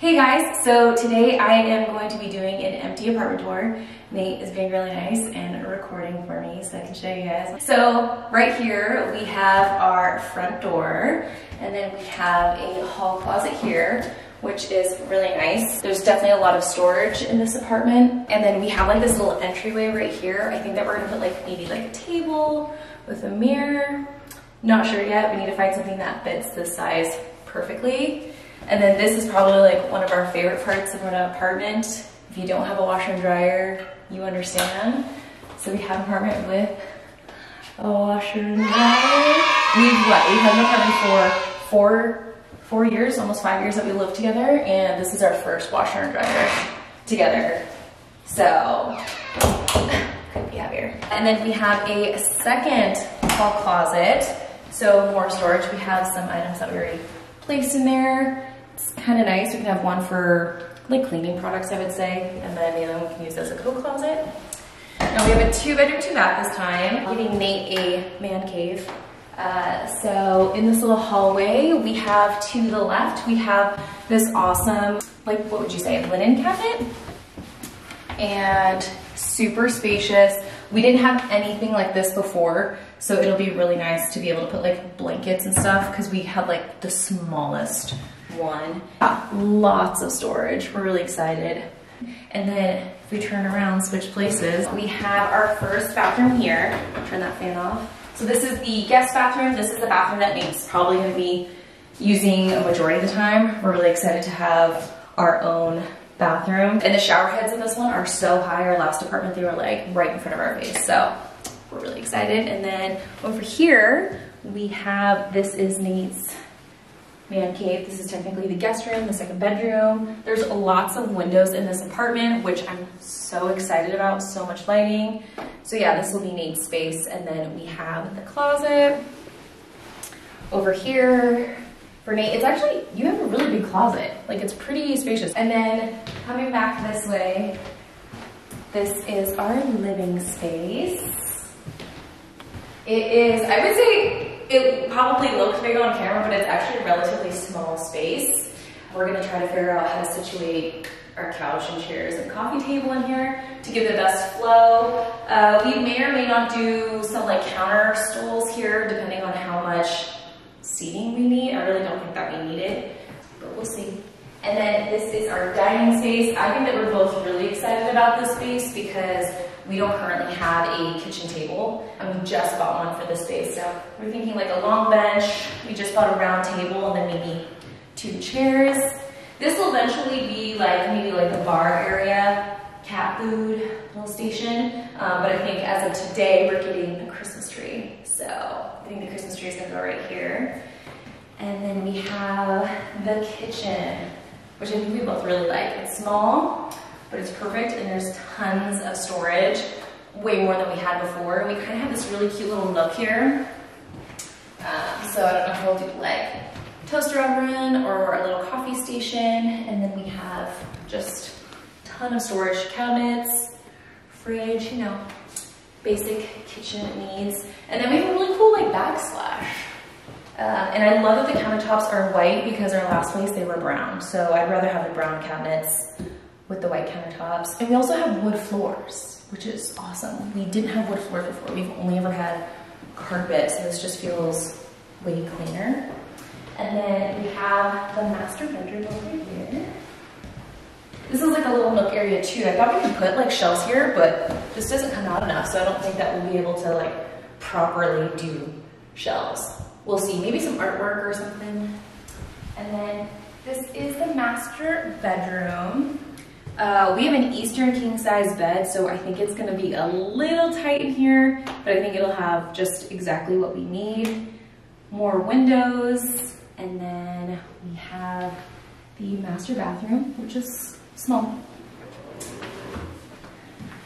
Hey guys, so today I am going to be doing an empty apartment tour. Nate is being really nice and recording for me so I can show you guys. So right here we have our front door, and then we have a hall closet here, which is really nice. There's definitely a lot of storage in this apartment. And then we have like this little entryway right here. I think that we're gonna put like maybe like a table with a mirror. Not sure yet, we need to find something that fits this size perfectly. And then this is probably like one of our favorite parts of an apartment. If you don't have a washer and dryer, you understand. So we have an apartment with a washer and dryer. We've had an apartment for four years, almost 5 years that we lived together, and this is our first washer and dryer together. So, couldn't be happier. And then we have a second hall closet. So more storage. We have some items that we already placed in there. It's kind of nice. We can have one for like cleaning products, I would say, and then the other one we can use as a coat closet. Now we have a 2-bedroom, 2-bath this time. I'm giving Nate a man cave. So in this little hallway, we have to the left, we have this awesome, like what would you say, linen cabinet? And super spacious. We didn't have anything like this before, so it'll be really nice to be able to put like blankets and stuff because we had like the smallest one. Lots of storage, we're really excited. And then if we turn around, switch places, we have our first bathroom here. Turn that fan off. So this is the guest bathroom. This is the bathroom that Nate's probably gonna be using a majority of the time. We're really excited to have our own bathroom. And the shower heads in this one are so high. Our last apartment, they were like right in front of our face. So we're really excited. And then over here, we have, this is Nate's man cave. This is technically the guest room, the second bedroom. There's lots of windows in this apartment, which I'm so excited about, so much lighting. So yeah, this will be Nate's space. And then we have the closet over here for Nate. It's actually, you have a really big closet. Like it's pretty spacious. And then coming back this way, this is our living space. It is, I would say, it probably looks big on camera, but it's actually a relatively small space. We're gonna try to figure out how to situate our couch and chairs and coffee table in here to give the best flow. We may or may not do some like counter stools here, depending on how much seating we need. I really don't think that we need it, but we'll see. And then this is our dining space. I think that we're both really excited about this space because we don't currently have a kitchen table, and we just bought one for this space. So we're thinking like a long bench. We just bought a round table and then maybe 2 chairs. This will eventually be like maybe like a bar area, cat food, little station. But I think as of today, we're getting a Christmas tree. So I think the Christmas tree is gonna go right here. And then we have the kitchen, which I think we both really like. It's small, but it's perfect, and there's tons of storage, way more than we had before. We kind of have this really cute little nook here. So I don't know if we'll do like toaster oven or a little coffee station. And then we have just a ton of storage, cabinets, fridge, you know, basic kitchen needs. And then we have a really cool like backsplash. And I love that the countertops are white because our last place they were brown. So I'd rather have the brown cabinets with the white countertops. And we also have wood floors, which is awesome. We didn't have wood floors before. We've only ever had carpet, so this just feels way cleaner. And then we have the master bedroom over here. This is like a little nook area too. I thought we could put like shelves here, but this doesn't come out enough, so I don't think that we'll be able to like properly do shelves. We'll see, maybe some artwork or something. And then this is the master bedroom. We have an Eastern king size bed, so I think it's gonna be a little tight in here, but I think it'll have just exactly what we need. More windows, and then we have the master bathroom, which is small.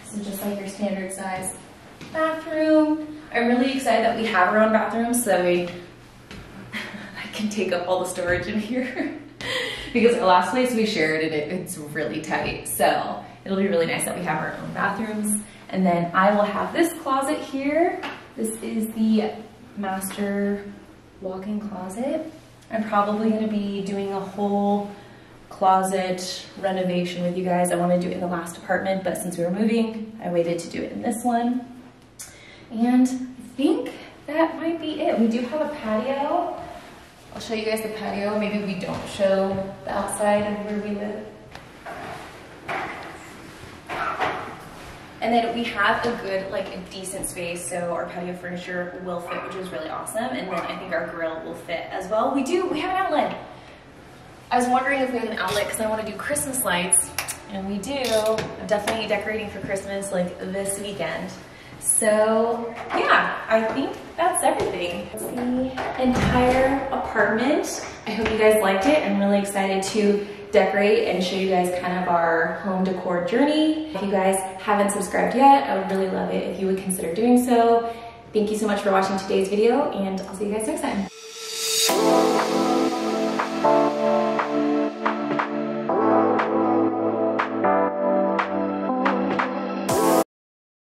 So just like your standard size bathroom. I'm really excited that we have our own bathroom, so that I can take up all the storage in here. Because the last place we shared it's really tight. So it'll be really nice that we have our own bathrooms. And then I will have this closet here. This is the master walk-in closet. I'm probably gonna be doing a whole closet renovation with you guys. I wanted to do it in the last apartment, but since we were moving, I waited to do it in this one. And I think that might be it. We do have a patio. I'll show you guys the patio. Maybe we don't show the outside of where we live. And then we have a good, like a decent space, so our patio furniture will fit, which is really awesome. And then I think our grill will fit as well. We have an outlet. I was wondering if we have an outlet because I want to do Christmas lights, and we do. I'm definitely decorating for Christmas like this weekend. So yeah, I think that's everything. That's the entire apartment. I hope you guys liked it. I'm really excited to decorate and show you guys kind of our home decor journey. If you guys haven't subscribed yet, I would really love it if you would consider doing so. Thank you so much for watching today's video, and I'll see you guys next time.